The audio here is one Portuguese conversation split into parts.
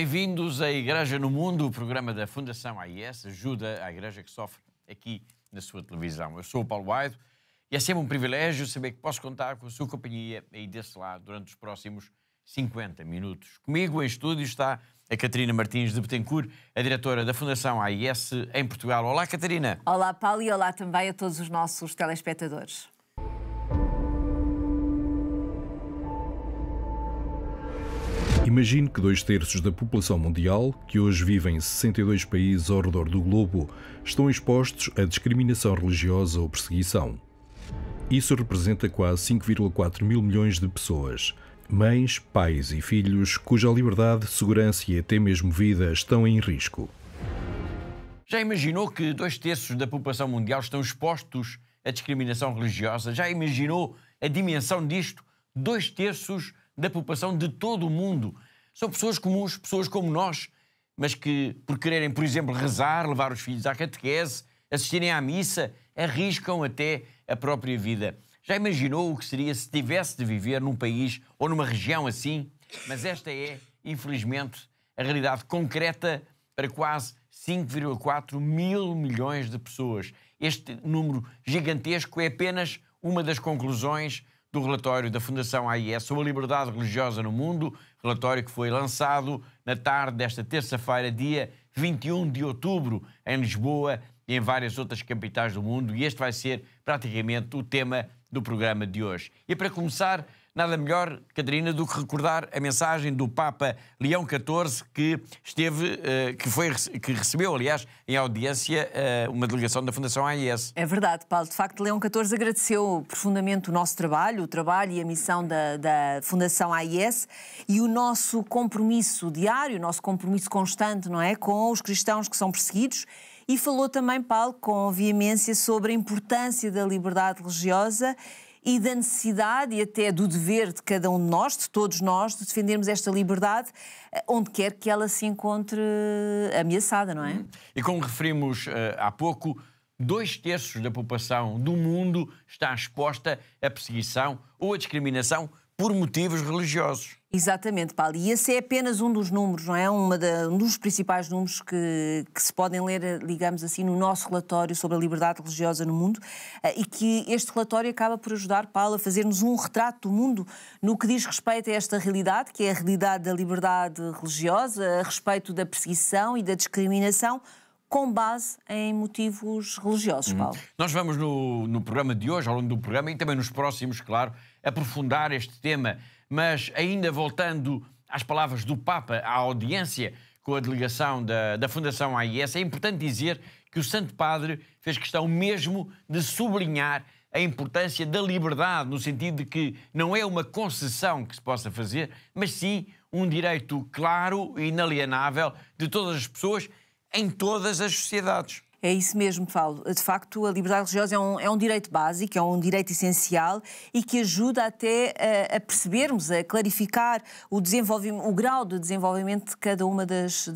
Bem-vindos à Igreja no Mundo, o programa da Fundação AIS, ajuda à Igreja que sofre aqui na sua televisão. Eu sou o Paulo Aido e é sempre um privilégio saber que posso contar com a sua companhia aí desse lado durante os próximos 50 minutos. Comigo em estúdio está a Catarina Martins de Betancourt, a diretora da Fundação AIS em Portugal. Olá, Catarina. Olá, Paulo, e olá também a todos os nossos telespectadores. Imagine que 2/3 da população mundial, que hoje vive em 62 países ao redor do globo, estão expostos a discriminação religiosa ou perseguição. Isso representa quase 5,4 mil milhões de pessoas, mães, pais e filhos, cuja liberdade, segurança e até mesmo vida estão em risco. Já imaginou que 2/3 da população mundial estão expostos à discriminação religiosa? Já imaginou a dimensão disto? 2/3 da população de todo o mundo. São pessoas comuns, pessoas como nós, mas que, por quererem, por exemplo, rezar, levar os filhos à catequese, assistirem à missa, arriscam até a própria vida. Já imaginou o que seria se tivesse de viver num país ou numa região assim? Mas esta é, infelizmente, a realidade concreta para quase 5,4 mil milhões de pessoas. Este número gigantesco é apenas uma das conclusões do relatório da Fundação AIS sobre a liberdade religiosa no mundo, relatório que foi lançado na tarde desta terça-feira, dia 21 de outubro, em Lisboa e em várias outras capitais do mundo, e este vai ser praticamente o tema do programa de hoje. E para começar, nada melhor, Catarina, do que recordar a mensagem do Papa Leão XIV, que recebeu, aliás, em audiência, uma delegação da Fundação AIS. É verdade, Paulo. De facto, Leão XIV agradeceu profundamente o nosso trabalho, o trabalho e a missão da Fundação AIS e o nosso compromisso diário, o nosso compromisso constante, não é, com os cristãos que são perseguidos. E falou também, Paulo, com veemência sobre a importância da liberdade religiosa e da necessidade e até do dever de cada um de nós, de todos nós, de defendermos esta liberdade onde quer que ela se encontre ameaçada, não é? E como referimos há pouco, 2/3 da população do mundo está exposta à perseguição ou à discriminação por motivos religiosos. Exatamente, Paulo. E esse é apenas um dos números, não é? Um dos principais números que se podem ler, digamos assim, no nosso relatório sobre a liberdade religiosa no mundo, e que este relatório acaba por ajudar, Paulo, a fazer-nos um retrato do mundo no que diz respeito a esta realidade, que é a realidade da liberdade religiosa, a respeito da perseguição e da discriminação, com base em motivos religiosos, Paulo. Nós vamos no programa de hoje, ao longo do programa, e também nos próximos, claro, aprofundar este tema, mas ainda voltando às palavras do Papa, à audiência com a delegação da Fundação AIS, é importante dizer que o Santo Padre fez questão mesmo de sublinhar a importância da liberdade, no sentido de que não é uma concessão que se possa fazer, mas sim um direito claro e inalienável de todas as pessoas em todas as sociedades. É isso mesmo, Paulo. De facto, a liberdade religiosa é um direito básico, é um direito essencial e que ajuda até a percebermos, a clarificar o grau de desenvolvimento de cada uma das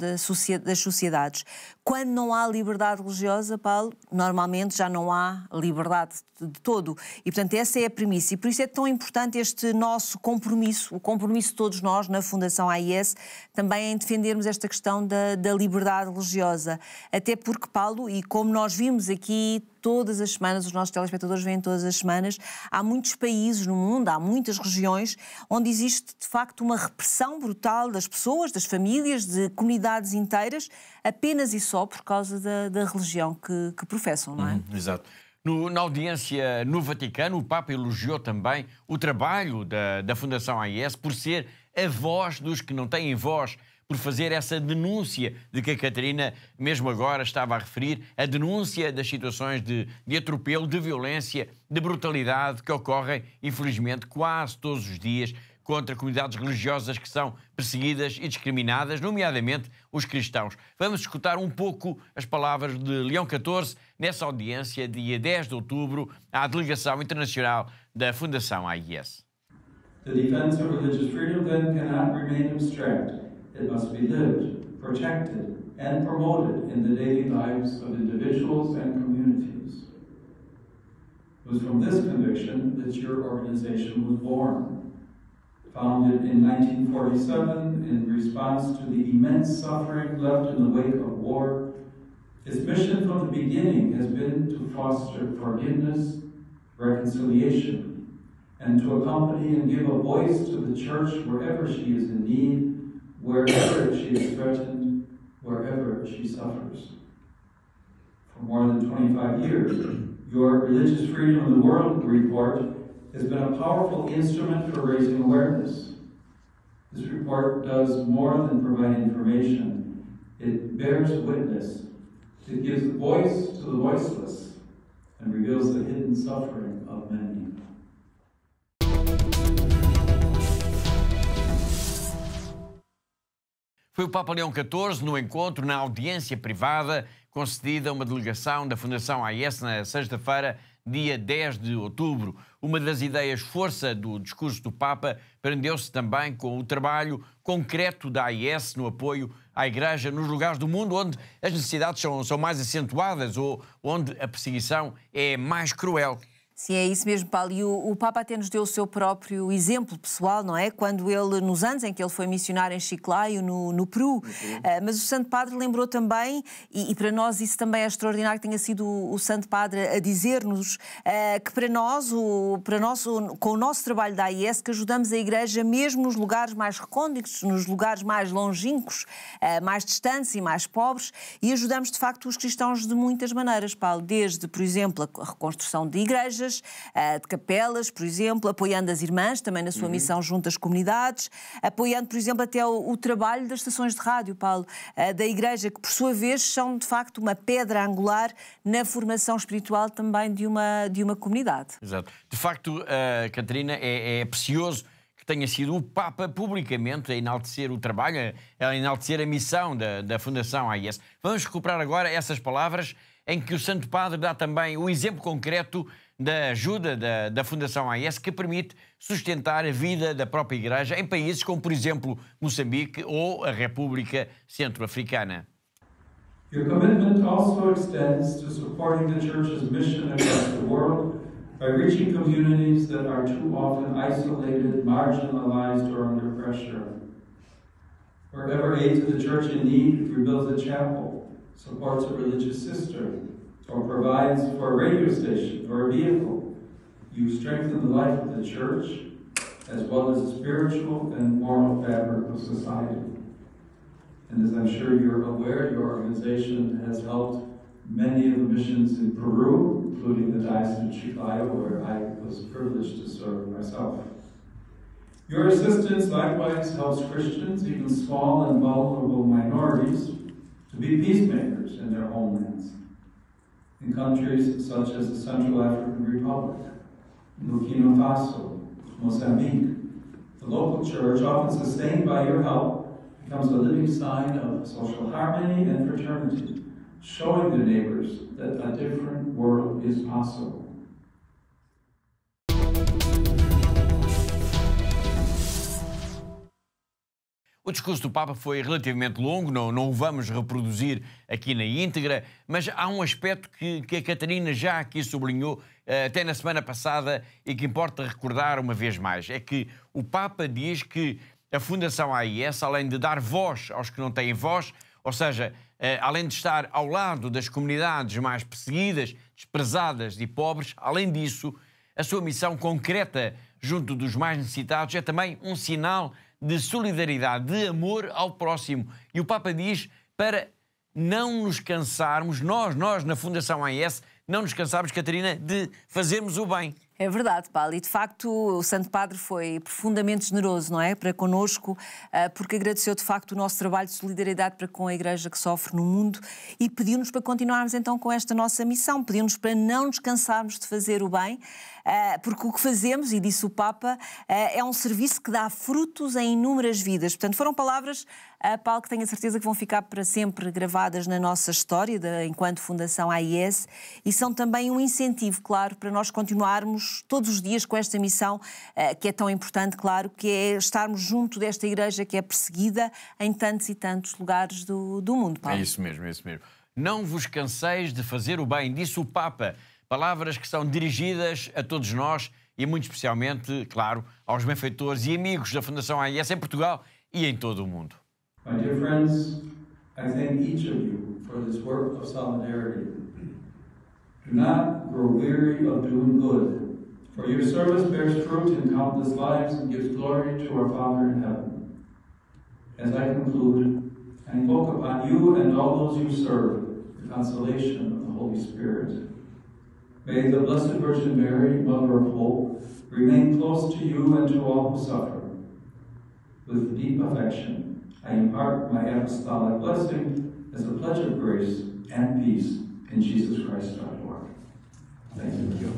sociedades. Quando não há liberdade religiosa, Paulo, normalmente já não há liberdade de todo. E, portanto, essa é a premissa. E por isso é tão importante este nosso compromisso, o compromisso de todos nós na Fundação AIS, também em defendermos esta questão da liberdade religiosa. Até porque, Paulo, e como nós vimos aqui todas as semanas, os nossos telespectadores veem todas as semanas, há muitos países no mundo, há muitas regiões onde existe de facto uma repressão brutal das pessoas, das famílias, de comunidades inteiras, apenas e só por causa da religião que professam, não é? Exato. Na audiência no Vaticano, o Papa elogiou também o trabalho da Fundação AIS por ser a voz dos que não têm voz, por fazer essa denúncia de que a Catarina, mesmo agora, estava a referir, a denúncia das situações de atropelo, de violência, de brutalidade que ocorrem, infelizmente, quase todos os dias contra comunidades religiosas que são perseguidas e discriminadas, nomeadamente os cristãos. Vamos escutar um pouco as palavras de Leão XIV nessa audiência, dia 10 de outubro, à delegação internacional da Fundação AIS. The defense of religious freedom then cannot remain abstract. It must be lived, protected, and promoted in the daily lives of individuals and communities. It was from this conviction that your organization was born. Founded in 1947 in response to the immense suffering left in the wake of war, its mission from the beginning has been to foster forgiveness, reconciliation, and to accompany and give a voice to the Church wherever she is in need, wherever she is threatened, wherever she suffers. For more than 25 years, your Religious Freedom in the World report has been a powerful instrument for raising awareness. This report does more than provide information. It bears witness. It gives voice to the voiceless and reveals the hidden suffering of many. Foi o Papa Leão XIV no encontro, na audiência privada, concedida a uma delegação da Fundação AIS na sexta-feira, dia 10 de outubro. Uma das ideias força do discurso do Papa prendeu-se também com o trabalho concreto da AIS no apoio à Igreja nos lugares do mundo onde as necessidades são mais acentuadas ou onde a perseguição é mais cruel. Sim, é isso mesmo, Paulo. E o Papa até nos deu o seu próprio exemplo pessoal, não é? Quando ele, nos anos em que ele foi missionário em Chiclayo, no Peru. Mas o Santo Padre lembrou também, e para nós isso também é extraordinário, que tenha sido o Santo Padre a dizer-nos que para nós, com o nosso trabalho da AIS, que ajudamos a Igreja mesmo nos lugares mais recônditos, nos lugares mais longínquos, mais distantes e mais pobres, e ajudamos de facto os cristãos de muitas maneiras, Paulo. Desde, por exemplo, a reconstrução de igrejas, de capelas, por exemplo, apoiando as irmãs também na sua missão junto às comunidades, apoiando, por exemplo, até o trabalho das estações de rádio, Paulo, da Igreja, que por sua vez são de facto uma pedra angular na formação espiritual também de uma comunidade. Exato. De facto, Catarina, é precioso que tenha sido o Papa publicamente a enaltecer o trabalho, a enaltecer a missão da Fundação AIS. Vamos recuperar agora essas palavras em que o Santo Padre dá também o exemplo concreto da ajuda da Fundação AIS, que permite sustentar a vida da própria Igreja em países como, por exemplo, Moçambique ou a República Centro-Africana. Your commitment also extends to supporting the Church's mission across the world by reaching communities that are too often isolated, marginalized, or under pressure. Wherever aid to the Church in need rebuilds a chapel, supports a religious sister, or provides for a radio station or a vehicle, you strengthen the life of the Church as well as the spiritual and moral fabric of society. And as I'm sure you're aware, your organization has helped many of the missions in Peru, including the Diocese of Chiclayo, where I was privileged to serve myself. Your assistance likewise helps Christians, even small and vulnerable minorities, to be peacemakers in their homelands. In countries such as the Central African Republic, Burkina Faso, Mozambique, the local church, often sustained by your help, becomes a living sign of social harmony and fraternity, showing the neighbors that a different world is possible. O discurso do Papa foi relativamente longo, não o vamos reproduzir aqui na íntegra, mas há um aspecto que a Catarina já aqui sublinhou até na semana passada e que importa recordar uma vez mais. É que o Papa diz que a Fundação AIS, além de dar voz aos que não têm voz, ou seja, além de estar ao lado das comunidades mais perseguidas, desprezadas e pobres, além disso, a sua missão concreta junto dos mais necessitados é também um sinal de solidariedade, de amor ao próximo. E o Papa diz para não nos cansarmos, nós na Fundação AIS, não nos cansarmos, Catarina, de fazermos o bem. É verdade, Paulo, e de facto o Santo Padre foi profundamente generoso, não é? Para connosco, porque agradeceu de facto o nosso trabalho de solidariedade para com a Igreja que sofre no mundo e pediu-nos para continuarmos então com esta nossa missão, pediu-nos para não nos cansarmos de fazer o bem, porque o que fazemos, e disse o Papa, é um serviço que dá frutos em inúmeras vidas. Portanto, foram palavras, Paulo, que tenho a certeza que vão ficar para sempre gravadas na nossa história enquanto Fundação AIS e são também um incentivo, claro, para nós continuarmos todos os dias com esta missão que é tão importante, claro, que é estarmos junto desta Igreja que é perseguida em tantos e tantos lugares do mundo, Paulo. É isso mesmo, é isso mesmo. Não vos canseis de fazer o bem, disse o Papa. Palavras que são dirigidas a todos nós e muito especialmente, claro, aos benfeitores e amigos da Fundação AIS em Portugal e em todo o mundo. My dear friends, I thank each of you for this work of solidarity. Do not grow weary of doing good, for your service bears fruit in countless lives and gives glory to our Father in heaven. As I conclude, I invoke upon you and all those you serve the consolation of the Holy Spirit. May the Blessed Virgin Mary, Mother of Hope, remain close to you and to all who suffer. With deep affection, I impart my apostolic blessing as a pledge of grace and peace in Jesus Christ our Lord. Thank you.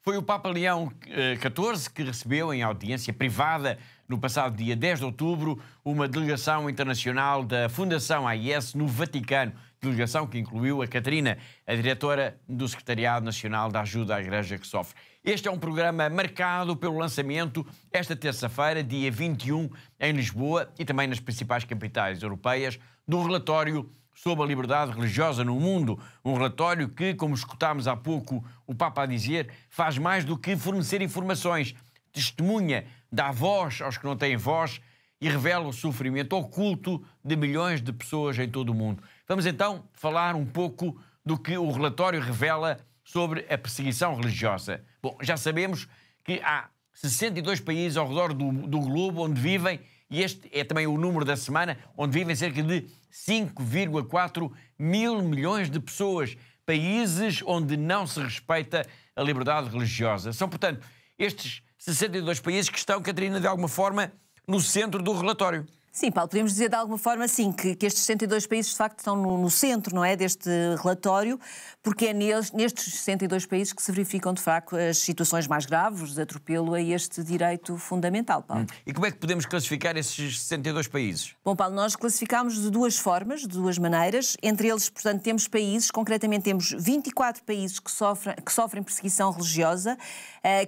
Foi o Papa Leão XIV que recebeu em audiência privada no passado dia 10 de outubro uma delegação internacional da Fundação AIS no Vaticano, delegação que incluiu a Catarina, a diretora do Secretariado Nacional da Ajuda à Igreja que Sofre. Este é um programa marcado pelo lançamento esta terça-feira, dia 21, em Lisboa e também nas principais capitais europeias, do relatório sobre a liberdade religiosa no mundo. Um relatório que, como escutámos há pouco o Papa a dizer, faz mais do que fornecer informações, testemunha, dá voz aos que não têm voz e revela o sofrimento oculto de milhões de pessoas em todo o mundo. Vamos então falar um pouco do que o relatório revela sobre a perseguição religiosa. Bom, já sabemos que há 62 países ao redor do globo onde vivem, e este é também o número da semana, onde vivem cerca de 5,4 mil milhões de pessoas. Países onde não se respeita a liberdade religiosa. São, portanto, estes 62 países que estão, Catarina, de alguma forma, no centro do relatório. Sim, Paulo, podemos dizer de alguma forma, sim, que estes 62 países de facto estão no centro, não é, deste relatório, porque é nestes 62 países que se verificam de facto as situações mais graves de atropelo a este direito fundamental, Paulo. E como é que podemos classificar esses 62 países? Bom, Paulo, nós classificámos de duas formas, de duas maneiras. Entre eles, portanto, temos países, concretamente temos 24 países que sofrem perseguição religiosa,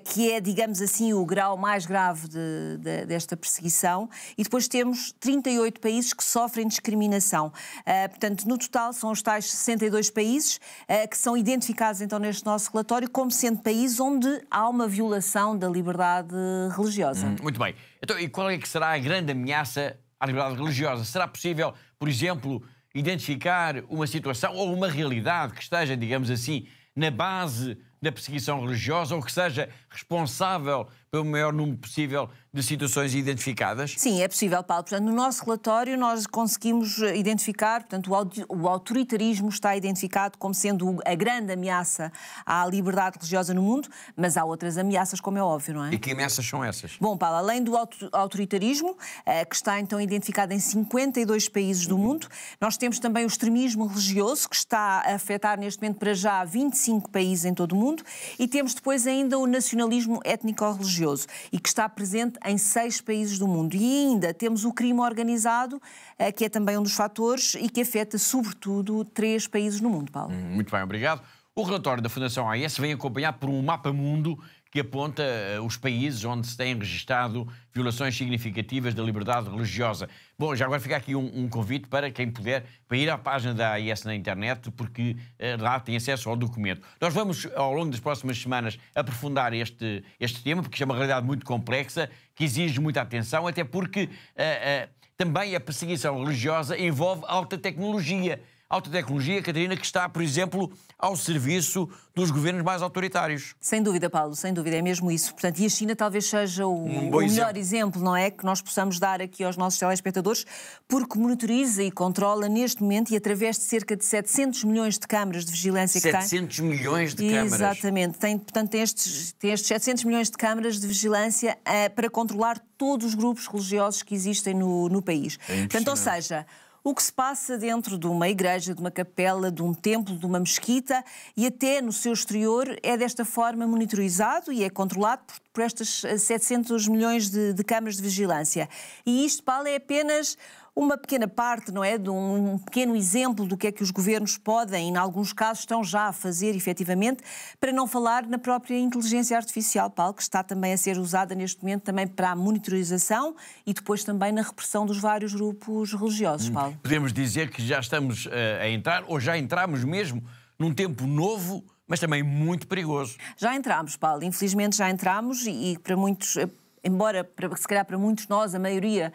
que é, digamos assim, o grau mais grave desta perseguição, e depois temos 38 países que sofrem discriminação. Portanto, no total são os tais 62 países que são identificados então neste nosso relatório como sendo países onde há uma violação da liberdade religiosa. Muito bem. Então, e qual é que será a grande ameaça à liberdade religiosa? Será possível, por exemplo, identificar uma situação ou uma realidade que esteja, digamos assim, na base da perseguição religiosa ou que seja responsável pelo maior número possível de situações identificadas? Sim, é possível, Paulo. Portanto, no nosso relatório nós conseguimos identificar, portanto, o autoritarismo está identificado como sendo a grande ameaça à liberdade religiosa no mundo, mas há outras ameaças, como é óbvio, não é? E que ameaças são essas? Bom, Paulo, além do autoritarismo, que está então identificado em 52 países do mundo, nós temos também o extremismo religioso, que está a afetar neste momento para já 25 países em todo o mundo, e temos depois ainda o nacionalismo étnico-religioso, e que está presente em 6 países do mundo. E ainda temos o crime organizado, que é também um dos fatores e que afeta sobretudo 3 países no mundo, Paulo. Muito bem, obrigado. O relatório da Fundação AIS vem acompanhado por um mapa-mundo que aponta os países onde se têm registado violações significativas da liberdade religiosa. Bom, já agora fica aqui um convite para quem puder para ir à página da AIS na internet, porque lá tem acesso ao documento. Nós vamos, ao longo das próximas semanas, aprofundar este tema, porque é uma realidade muito complexa, que exige muita atenção, até porque também a perseguição religiosa envolve alta tecnologia. Alta tecnologia, Catarina, que está, por exemplo, ao serviço dos governos mais autoritários. Sem dúvida, Paulo, sem dúvida, é mesmo isso. Portanto, e a China talvez seja o melhor exemplo, não é? Que nós possamos dar aqui aos nossos telespectadores, porque monitoriza e controla neste momento e através de cerca de 700 milhões de câmaras de vigilância que tem. 700 milhões de câmaras. Exatamente. Portanto, tem estes 700 milhões de câmaras de vigilância para controlar todos os grupos religiosos que existem no país. Portanto, ou seja, o que se passa dentro de uma igreja, de uma capela, de um templo, de uma mesquita e até no seu exterior é desta forma monitorizado e é controlado por estas 700 milhões de câmaras de vigilância. E isto, Paulo, é apenas uma pequena parte, não é? De um pequeno exemplo do que é que os governos podem, em alguns casos estão já a fazer, efetivamente, para não falar na própria inteligência artificial, Paulo, que está também a ser usada neste momento também para a monitorização e depois também na repressão dos vários grupos religiosos, Paulo. Podemos dizer que já estamos a entrar, ou já entramos mesmo, num tempo novo, mas também muito perigoso. Já entramos, Paulo, infelizmente já entramos e para muitos, embora se calhar para muitos nós, a maioria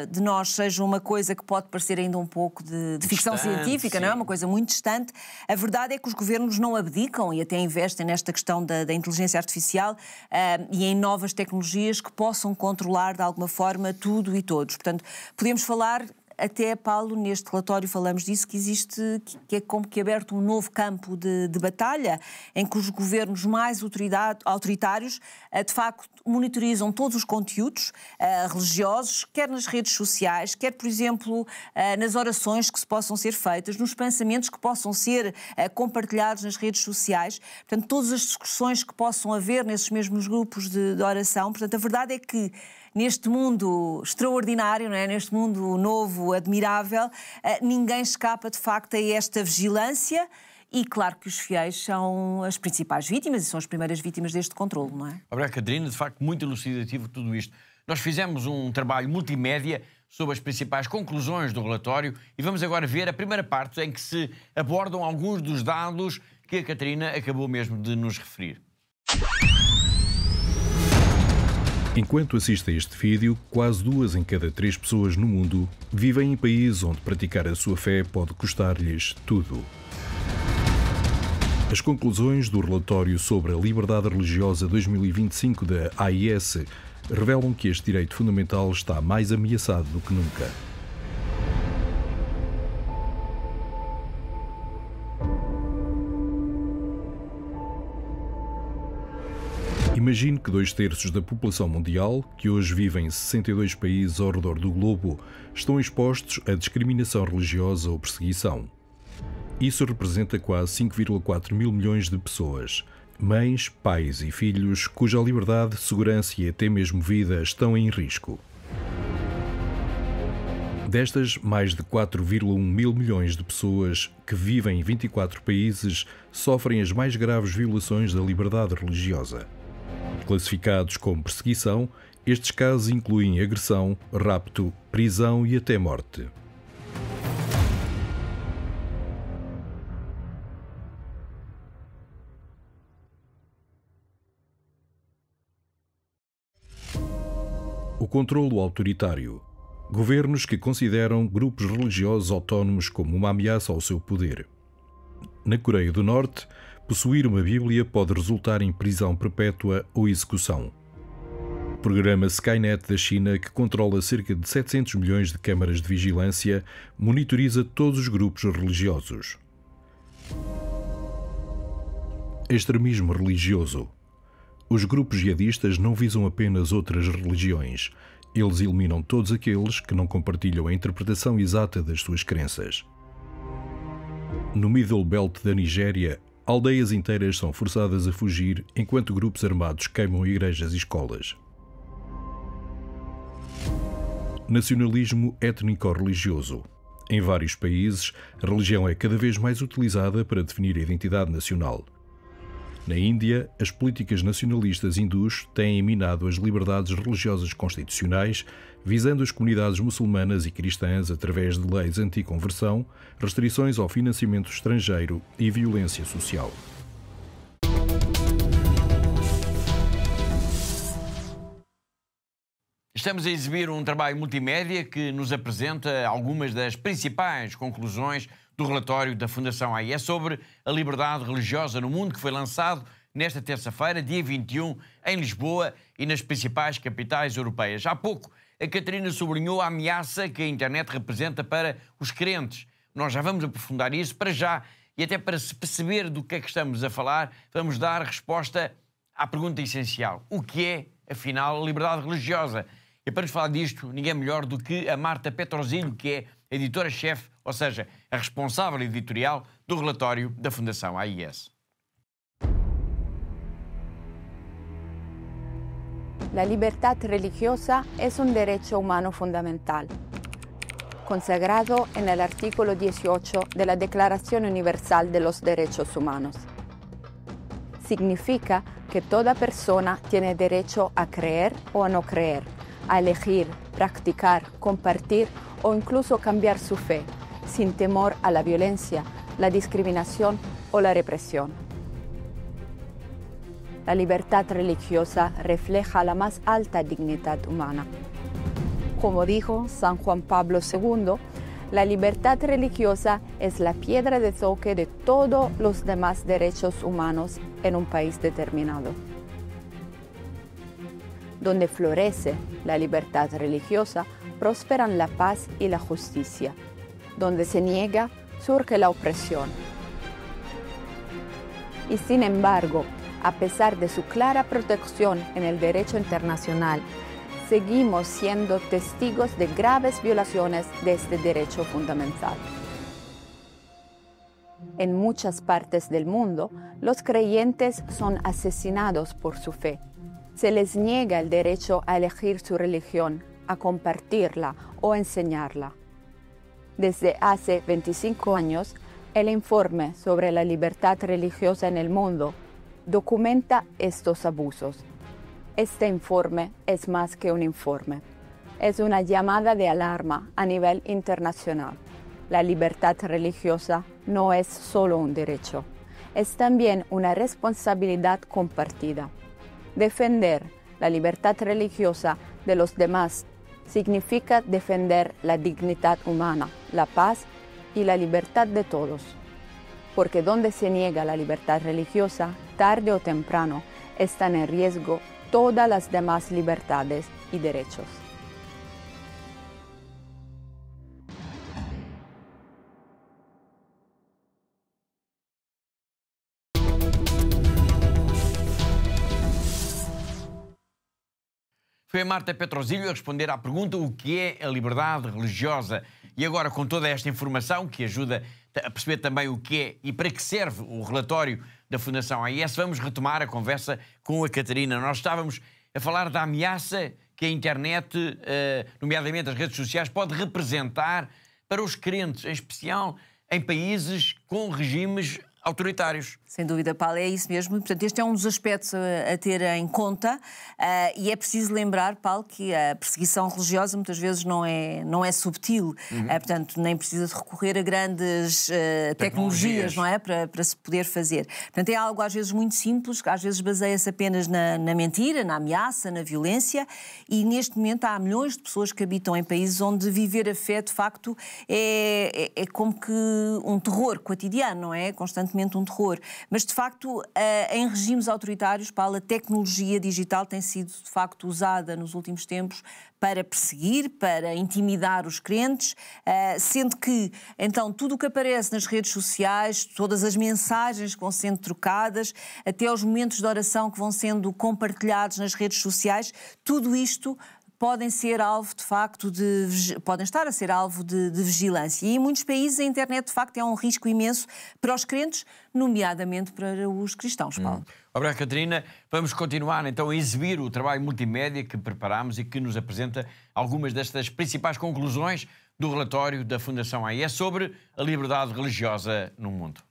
de nós seja uma coisa que pode parecer ainda um pouco de ficção científica, não é? Uma coisa muito distante. A verdade é que os governos não abdicam e até investem nesta questão da inteligência artificial e em novas tecnologias que possam controlar de alguma forma tudo e todos. Portanto, podemos falar... Até, Paulo, neste relatório falamos disso, que é como que aberto um novo campo de batalha, em que os governos mais autoritários, de facto, monitorizam todos os conteúdos religiosos, quer nas redes sociais, quer, por exemplo, nas orações que se possam ser feitas, nos pensamentos que possam ser compartilhados nas redes sociais, portanto, todas as discussões que possam haver nesses mesmos grupos de oração. Portanto, a verdade é que neste mundo extraordinário, não é? Neste mundo novo, admirável, ninguém escapa de facto a esta vigilância e claro que os fiéis são as principais vítimas e são as primeiras vítimas deste controle, não é? Obrigado, Catarina, de facto muito elucidativo tudo isto. Nós fizemos um trabalho multimédia sobre as principais conclusões do relatório e vamos agora ver a primeira parte em que se abordam alguns dos dados que a Catarina acabou mesmo de nos referir. Enquanto assiste a este vídeo, quase 2 em cada 3 pessoas no mundo vivem em países onde praticar a sua fé pode custar-lhes tudo. As conclusões do relatório sobre a liberdade religiosa 2025 da AIS revelam que este direito fundamental está mais ameaçado do que nunca. Imagine que 2/3 da população mundial, que hoje vive em 62 países ao redor do globo, estão expostos a discriminação religiosa ou perseguição. Isso representa quase 5,4 mil milhões de pessoas, mães, pais e filhos, cuja liberdade, segurança e até mesmo vida estão em risco. Destas, mais de 4,1 mil milhões de pessoas que vivem em 24 países sofrem as mais graves violações da liberdade religiosa. Classificados como perseguição, estes casos incluem agressão, rapto, prisão e até morte. O controlo autoritário. Governos que consideram grupos religiosos autónomos como uma ameaça ao seu poder. Na Coreia do Norte, possuir uma Bíblia pode resultar em prisão perpétua ou execução. O programa Skynet da China, que controla cerca de 700 milhões de câmaras de vigilância, monitoriza todos os grupos religiosos. Extremismo religioso. Os grupos jihadistas não visam apenas outras religiões. Eles eliminam todos aqueles que não compartilham a interpretação exata das suas crenças. No Middle Belt da Nigéria, aldeias inteiras são forçadas a fugir enquanto grupos armados queimam igrejas e escolas. Nacionalismo étnico-religioso. Em vários países, a religião é cada vez mais utilizada para definir a identidade nacional. Na Índia, as políticas nacionalistas hindus têm minado as liberdades religiosas constitucionais, visando as comunidades muçulmanas e cristãs através de leis anti-conversão, restrições ao financiamento estrangeiro e violência social. Estamos a exibir um trabalho multimédia que nos apresenta algumas das principais conclusões do relatório da Fundação AIS sobre a liberdade religiosa no mundo, que foi lançado nesta terça-feira, dia 21, em Lisboa e nas principais capitais europeias. Há pouco, a Catarina sublinhou a ameaça que a internet representa para os crentes. Nós já vamos aprofundar isso. Para já, e até para se perceber do que é que estamos a falar, vamos dar resposta à pergunta essencial. O que é, afinal, a liberdade religiosa? E para nos falar disto, ninguém melhor do que a Marta Petrosilho, que é editora-chefe, ou seja, a responsável editorial do relatório da Fundação AIS. La libertad religiosa es un derecho humano fundamental, consagrado en el artículo 18 de la Declaración Universal de los Derechos Humanos. Significa que toda persona tiene derecho a creer o a no creer, a elegir, practicar, compartir o incluso cambiar su fe, sin temor a la violencia, la discriminación o o la represión. La libertad religiosa refleja la más alta dignidad humana. Como dijo San Juan Pablo II, la libertad religiosa es la piedra de toque de todos los demás derechos humanos en un país determinado. Donde florece la libertad religiosa, prosperan la paz y la justicia. Donde se niega, surge la opresión. Y sin embargo, a pesar de su clara protección en el derecho internacional, seguimos siendo testigos de graves violaciones de este derecho fundamental. En muchas partes del mundo, los creyentes son asesinados por su fe. Se les niega el derecho a elegir su religión, a compartirla o enseñarla. Desde hace 25 años, el informe sobre la libertad religiosa en el mundo documenta estos abusos. Este informe es más que un informe. Es una llamada de alarma a nivel internacional. La libertad religiosa no es solo un derecho, es también una responsabilidad compartida. Defender la libertad religiosa de los demás significa defender la dignidad humana, la paz y la libertad de todos. Porque donde se niega la libertad religiosa, tarde o temprano, están en riesgo todas las demás libertades y derechos. Foi a Marta Petrosílio a responder à pergunta o que é a liberdade religiosa. E agora, com toda esta informação que ajuda a perceber também o que é e para que serve o relatório da Fundação AIS, vamos retomar a conversa com a Catarina. Nós estávamos a falar da ameaça que a internet, nomeadamente as redes sociais, pode representar para os crentes, em especial em países com regimes autoritários. Sem dúvida, Paulo, é isso mesmo. Portanto, este é um dos aspectos a ter em conta e é preciso lembrar, Paulo, que a perseguição religiosa muitas vezes não é subtil, portanto, nem precisa de recorrer a grandes tecnologias, não é? Para se poder fazer. Portanto, é algo às vezes muito simples, que às vezes baseia-se apenas na mentira, na ameaça, na violência, e neste momento há milhões de pessoas que habitam em países onde viver a fé, de facto, é como que um terror cotidiano, não é? Constantemente um terror. Mas, de facto, em regimes autoritários, Paulo, a tecnologia digital tem sido, de facto, usada nos últimos tempos para perseguir, para intimidar os crentes, sendo que, então, tudo o que aparece nas redes sociais, todas as mensagens que vão sendo trocadas, até os momentos de oração que vão sendo compartilhados nas redes sociais, tudo isto podem ser alvo, de facto, podem estar a ser alvo de vigilância. E em muitos países a internet, de facto, é um risco imenso para os crentes, nomeadamente para os cristãos, Paulo. Obrigado, Catarina. Vamos continuar, então, a exibir o trabalho multimédia que preparámos e que nos apresenta algumas destas principais conclusões do relatório da Fundação AIS sobre a liberdade religiosa no mundo.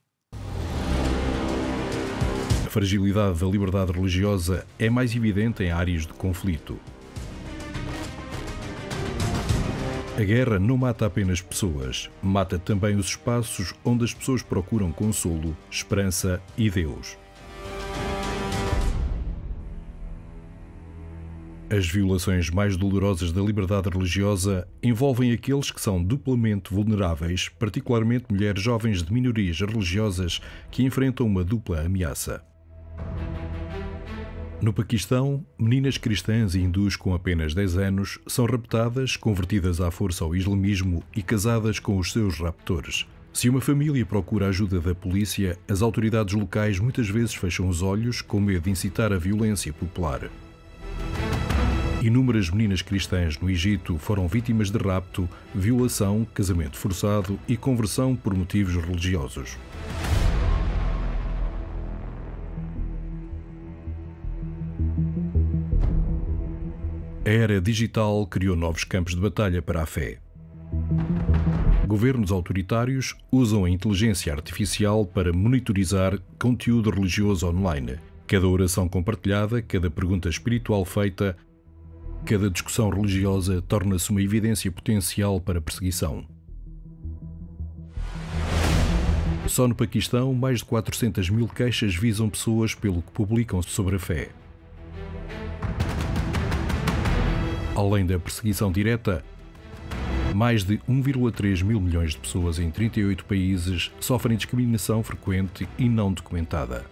A fragilidade da liberdade religiosa é mais evidente em áreas de conflito. A guerra não mata apenas pessoas, mata também os espaços onde as pessoas procuram consolo, esperança e Deus. As violações mais dolorosas da liberdade religiosa envolvem aqueles que são duplamente vulneráveis, particularmente mulheres jovens de minorias religiosas que enfrentam uma dupla ameaça. No Paquistão, meninas cristãs e hindus com apenas 10 anos são raptadas, convertidas à força ao islamismo e casadas com os seus raptores. Se uma família procura a ajuda da polícia, as autoridades locais muitas vezes fecham os olhos com medo de incitar a violência popular. Inúmeras meninas cristãs no Egito foram vítimas de rapto, violação, casamento forçado e conversão por motivos religiosos. A era digital criou novos campos de batalha para a fé. Governos autoritários usam a inteligência artificial para monitorizar conteúdo religioso online. Cada oração compartilhada, cada pergunta espiritual feita, cada discussão religiosa torna-se uma evidência potencial para perseguição. Só no Paquistão, mais de 400 mil queixas visam pessoas pelo que publicam sobre a fé. Além da perseguição direta, mais de 1,3 mil milhões de pessoas em 38 países sofrem discriminação frequente e não documentada.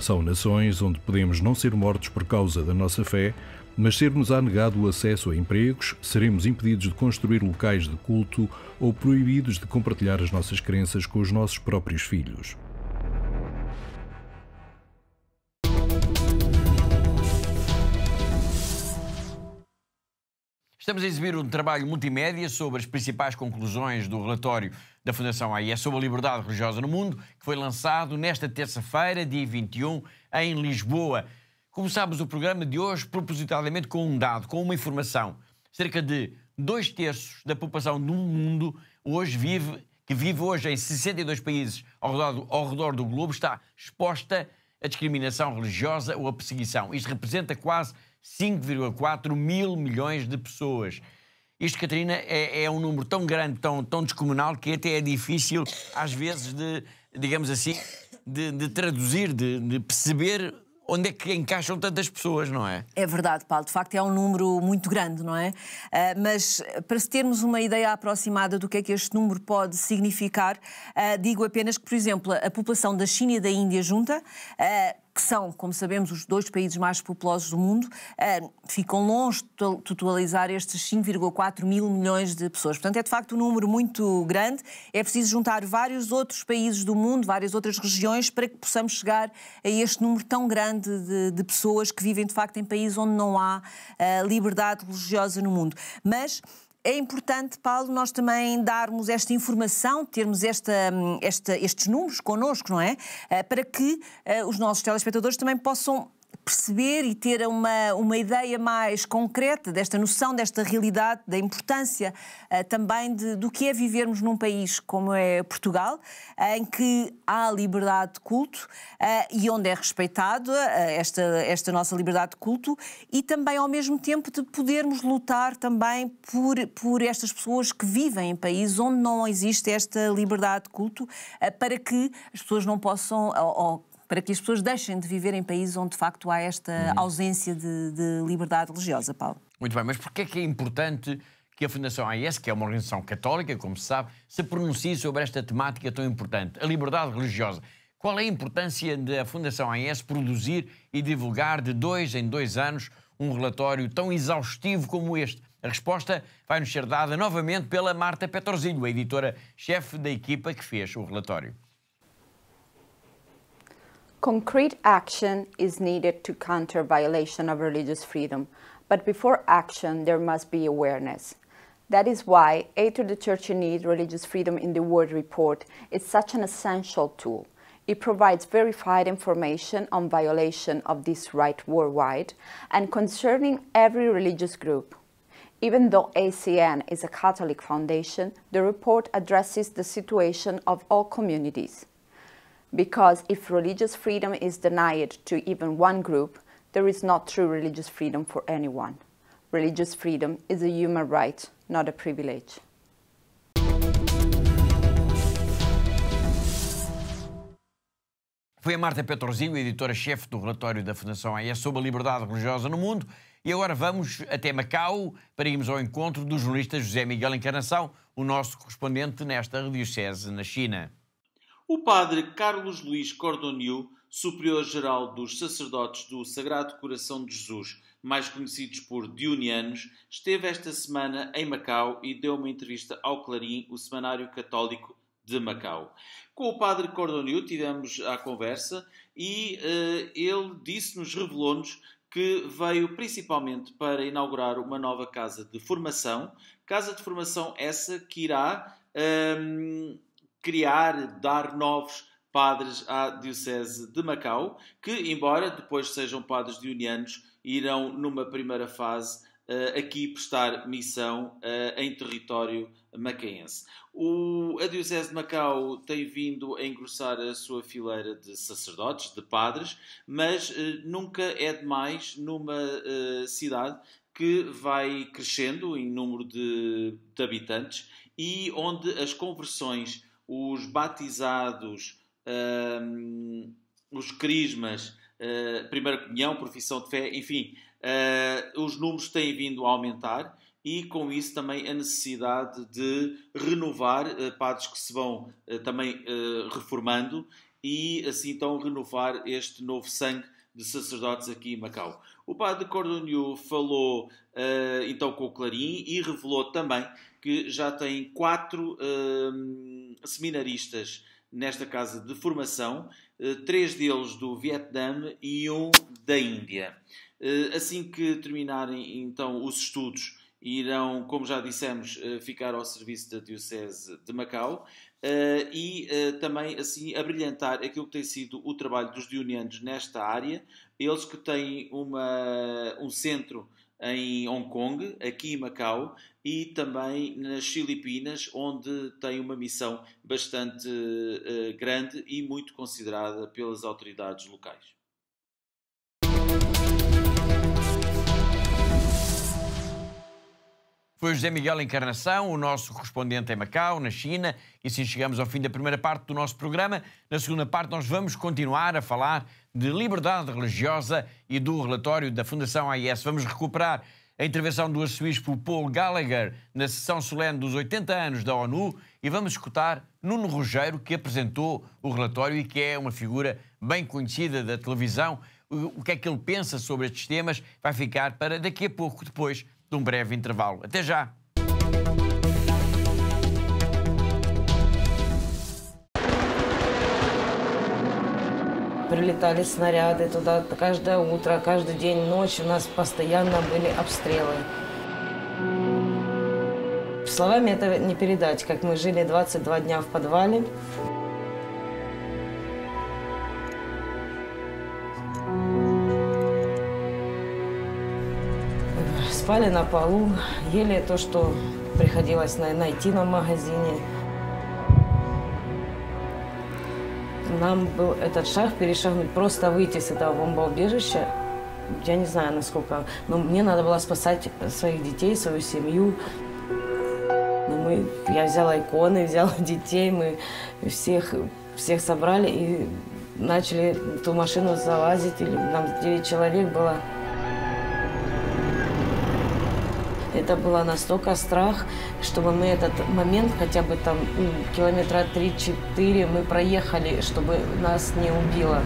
São nações onde podemos não ser mortos por causa da nossa fé, mas ser-nos-á negado o acesso a empregos, seremos impedidos de construir locais de culto ou proibidos de compartilhar as nossas crenças com os nossos próprios filhos. Estamos a exibir um trabalho multimédia sobre as principais conclusões do relatório da Fundação AIS sobre a liberdade religiosa no mundo, que foi lançado nesta terça-feira, dia 21, em Lisboa. Começamos o programa de hoje propositadamente com um dado, com uma informação. Cerca de 2/3 da população do mundo que vive hoje em 62 países ao redor do globo está exposta à discriminação religiosa ou à perseguição. Isto representa quase 5,4 mil milhões de pessoas. Isto, Catarina, é um número tão grande, tão descomunal, que até é difícil, às vezes, digamos assim, de traduzir, de perceber onde é que encaixam tantas pessoas, não é? É verdade, Paulo. De facto, é um número muito grande, não é? Mas, para termos uma ideia aproximada do que é que este número pode significar, digo apenas que, por exemplo, a população da China e da Índia junta, que são, como sabemos, os 2 países mais populosos do mundo, ficam longe de totalizar estes 5,4 mil milhões de pessoas. Portanto, é de facto um número muito grande. É preciso juntar vários outros países do mundo, várias outras regiões, para que possamos chegar a este número tão grande de pessoas que vivem, de facto, em países onde não há liberdade religiosa no mundo. Mas é importante, Paulo, nós também darmos esta informação, termos estes números connosco, não é? Para que os nossos telespectadores também possam perceber e ter uma ideia mais concreta desta noção, desta realidade, da importância também do que é vivermos num país como é Portugal, em que há liberdade de culto e onde é respeitado esta nossa liberdade de culto, e também ao mesmo tempo de podermos lutar também por estas pessoas que vivem em países onde não existe esta liberdade de culto, para que as pessoas não possam... para que as pessoas deixem de viver em países onde, de facto, há esta ausência de liberdade religiosa, Paulo. Muito bem, mas porquê é que é importante que a Fundação AIS, que é uma organização católica, como se sabe, se pronuncie sobre esta temática tão importante, a liberdade religiosa? Qual é a importância da Fundação AIS produzir e divulgar de 2 em 2 anos um relatório tão exaustivo como este? A resposta vai-nos ser dada novamente pela Marta Petrozinho, a editora-chefe da equipa que fez o relatório. Concrete action is needed to counter violation of religious freedom, but before action there must be awareness. That is why Aid to the Church in Need Religious Freedom in the World report is such an essential tool. It provides verified information on violation of this right worldwide and concerning every religious group. Even though ACN is a Catholic foundation, the report addresses the situation of all communities. Because if religious freedom is denied to even one group, there is not true religious freedom for anyone. Religious freedom is a human right, not a privilege. Foi a Marta Petrozinho, editora-chefe do relatório da Fundação AIS sobre a liberdade religiosa no mundo. E agora vamos até Macau para irmos ao encontro do jornalista José Miguel Encarnação, o nosso correspondente nesta arquidiocese na China. O padre Carlos Luís Cordoniu, superior-geral dos sacerdotes do Sagrado Coração de Jesus, mais conhecidos por dionianos, esteve esta semana em Macau e deu uma entrevista ao Clarim, o semanário católico de Macau. Com o padre Cordoniu tivemos a conversa e ele revelou-nos que veio principalmente para inaugurar uma nova casa de formação essa que irá dar novos padres à Diocese de Macau, que, embora depois sejam padres dionianos, irão, numa primeira fase, aqui prestar missão em território macaense. A Diocese de Macau tem vindo a engrossar a sua fileira de sacerdotes, de padres, mas nunca é demais, numa cidade, que vai crescendo em número de habitantes e onde as conversões, os batizados, os crismas, primeira comunhão, profissão de fé, enfim, os números têm vindo a aumentar e com isso também a necessidade de renovar padres que se vão também reformando e assim então renovar este novo sangue de sacerdotes aqui em Macau. O padre Cordonnieu falou então com o Clarim e revelou também que já tem 4 seminaristas nesta casa de formação, 3 deles do Vietnã e 1 da Índia. Assim que terminarem então os estudos, irão, como já dissemos, ficar ao serviço da Diocese de Macau e também assim abrilhantar aquilo que tem sido o trabalho dos dionianos nesta área. Eles que têm um centro em Hong Kong, aqui em Macau, e também nas Filipinas, onde tem uma missão bastante grande e muito considerada pelas autoridades locais. Foi José Miguel Encarnação, o nosso correspondente em Macau, na China, e assim chegamos ao fim da primeira parte do nosso programa. Na segunda parte nós vamos continuar a falar de liberdade religiosa e do relatório da Fundação AIS. Vamos recuperar a intervenção do arcebispo Paul Gallagher na sessão solene dos 80 anos da ONU e vamos escutar Nuno Rogério, que apresentou o relatório e que é uma figura bem conhecida da televisão. O que é que ele pensa sobre estes temas vai ficar para daqui a pouco, depois de um breve intervalo. Até já! Прилетали снаряды туда каждое утро, каждый день, ночь. У нас постоянно были обстрелы. Словами это не передать, как мы жили 22 дня в подвале. Спали на полу, ели то, что приходилось найти на магазине. Нам был этот шаг перешагнуть, просто выйти с этого бомбоубежища. Я не знаю, насколько, но мне надо было спасать своих детей, свою семью. Я взяла иконы, взяла детей, мы всех собрали и начали в ту машину залазить. Нам 9 человек было. Это было настолько страх, чтобы мы этот момент, хотя бы там километра 3-4 мы проехали, чтобы нас не убило.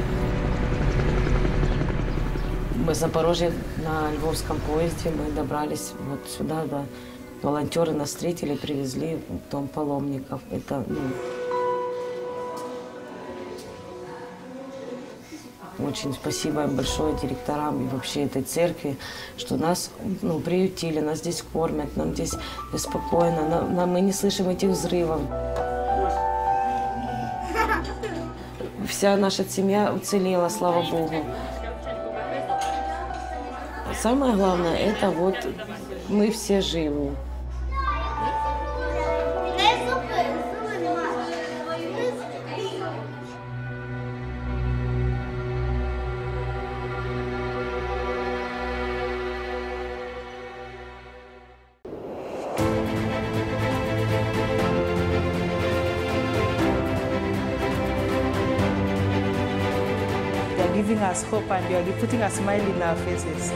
Мы в Запорожье на львовском поезде, мы добрались вот сюда, да. Волонтеры нас встретили, привезли в дом паломников. Это, очень спасибо им большое директорам и вообще этой церкви, что нас приютили, нас здесь кормят, нам здесь спокойно, мы не слышим этих взрывов. Вся наша семья уцелела, слава Богу. Самое главное, это вот мы все живы. Giving us hope and they are putting a smile in our faces.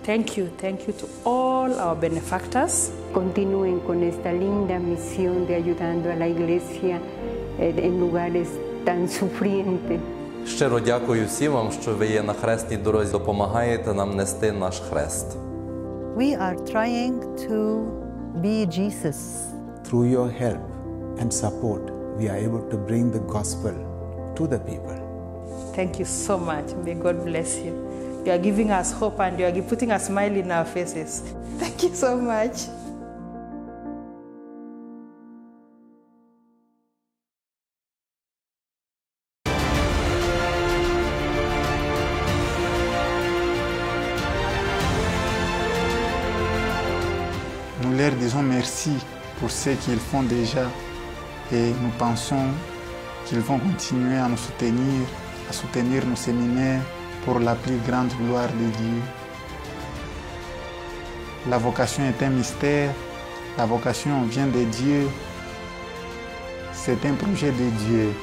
Thank you to all our benefactors. Continúen con esta linda misión de ayudando a la Iglesia en lugares tan sufrientes. Щиро дякую всім вам, що ви є на хресній дорозі, допомагаєте нам нести наш хрест. We are trying to be Jesus. Through your help and support, we are able to bring the gospel to the people. Thank you so much. May God bless you. You are giving us hope and you are putting a smile in our faces. Thank you so much. Nous leur disons merci pour ce qu'ils font déjà et nous pensons qu'ils vont continuer à nous soutenir, à soutenir nos séminaires pour la plus grande gloire de Dieu. La vocation est un mystère, la vocation vient de Dieu, c'est un projet de Dieu.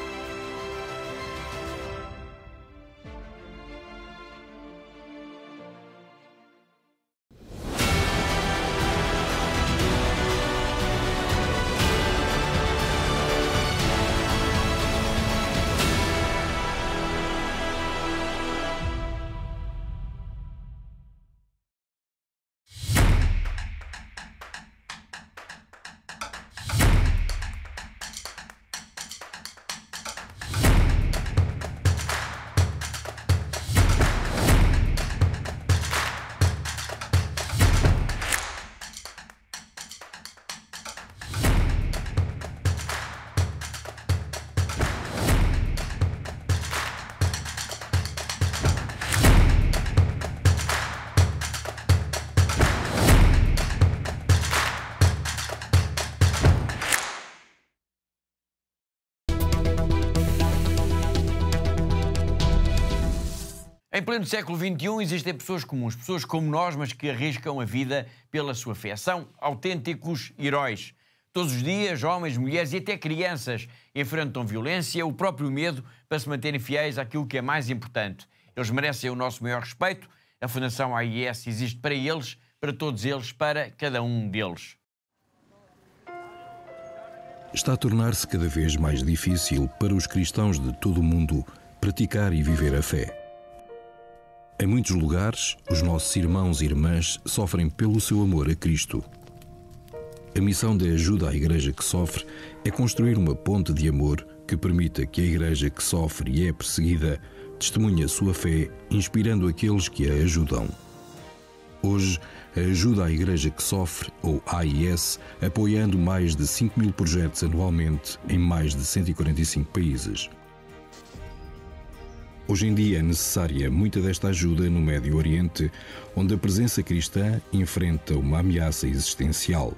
Em pleno século XXI existem pessoas comuns, pessoas como nós, mas que arriscam a vida pela sua fé. São autênticos heróis. Todos os dias, homens, mulheres e até crianças enfrentam violência, o próprio medo, para se manterem fiéis àquilo que é mais importante. Eles merecem o nosso maior respeito. A Fundação AIS existe para eles, para todos eles, para cada um deles. Está a tornar-se cada vez mais difícil para os cristãos de todo o mundo praticar e viver a fé. Em muitos lugares, os nossos irmãos e irmãs sofrem pelo seu amor a Cristo. A missão de ajuda à Igreja que sofre é construir uma ponte de amor que permita que a Igreja que sofre e é perseguida testemunhe a sua fé, inspirando aqueles que a ajudam. Hoje, a ajuda à Igreja que sofre, ou AIS, apoiando mais de 5.000 projetos anualmente em mais de 145 países. Hoje em dia é necessária muita desta ajuda no Médio Oriente, onde a presença cristã enfrenta uma ameaça existencial.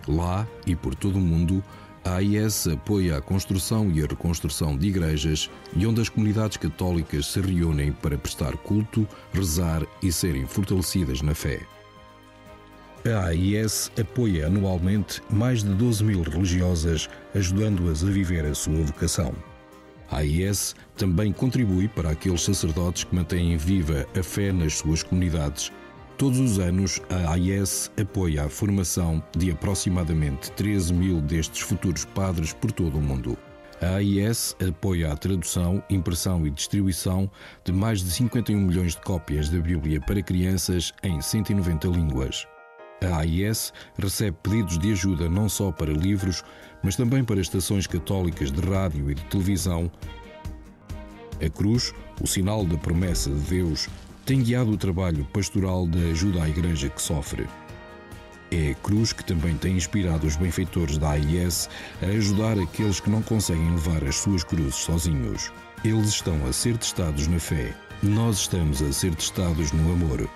Lá e por todo o mundo, a AIS apoia a construção e a reconstrução de igrejas e onde as comunidades católicas se reúnem para prestar culto, rezar e serem fortalecidas na fé. A AIS apoia anualmente mais de 12.000 religiosas, ajudando-as a viver a sua vocação. A AIS também contribui para aqueles sacerdotes que mantêm viva a fé nas suas comunidades. Todos os anos, a AIS apoia a formação de aproximadamente 13.000 destes futuros padres por todo o mundo. A AIS apoia a tradução, impressão e distribuição de mais de 51 milhões de cópias da Bíblia para crianças em 190 línguas. A AIS recebe pedidos de ajuda não só para livros, mas também para estações católicas de rádio e de televisão. A cruz, o sinal da promessa de Deus, tem guiado o trabalho pastoral da ajuda à Igreja que sofre. É a cruz que também tem inspirado os benfeitores da AIS a ajudar aqueles que não conseguem levar as suas cruzes sozinhos. Eles estão a ser testados na fé. Nós estamos a ser testados no amor.